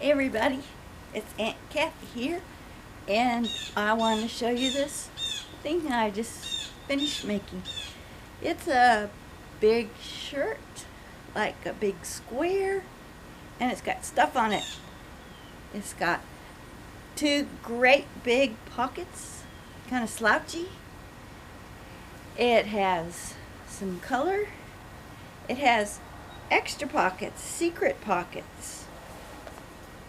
Hey everybody, it's Aunt Cathy here, and I want to show you this thing I just finished making. It's a big shirt, like a big square, and it's got stuff on it. It's got two great big pockets, kind of slouchy. It has some color. It has extra pockets, secret pockets,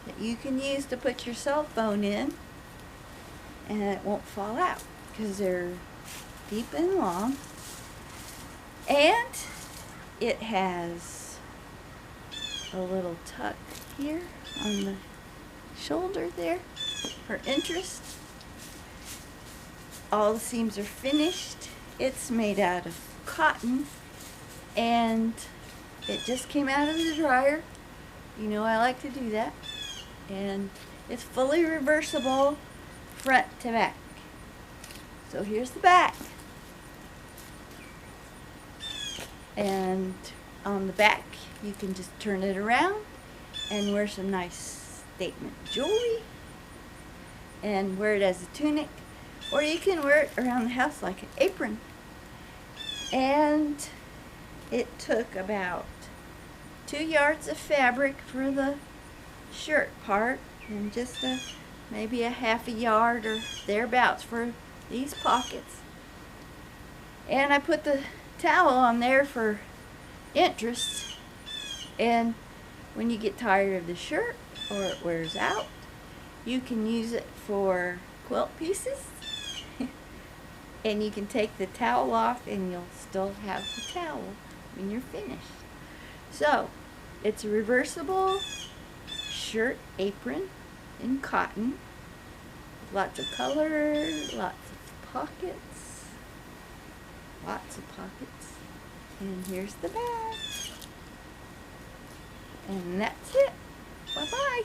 that you can use to put your cell phone in and it won't fall out because they're deep and long. And it has a little tuck here on the shoulder there for interest. All the seams are finished. It's made out of cotton and it just came out of the dryer. You know I like to do that. And it's fully reversible front to back. So here's the back. And on the back you can just turn it around and wear some nice statement jewelry and wear it as a tunic, or you can wear it around the house like an apron. And it took about 2 yards of fabric for the shirt part and just maybe a half a yard or thereabouts for these pockets. And I put the towel on there for interest, and when you get tired of the shirt or it wears out, you can use it for quilt pieces and you can take the towel off and you'll still have the towel when you're finished. So it's a reversible shirt apron in cotton, lots of color, lots of pockets, and here's the back, and that's it. Bye bye.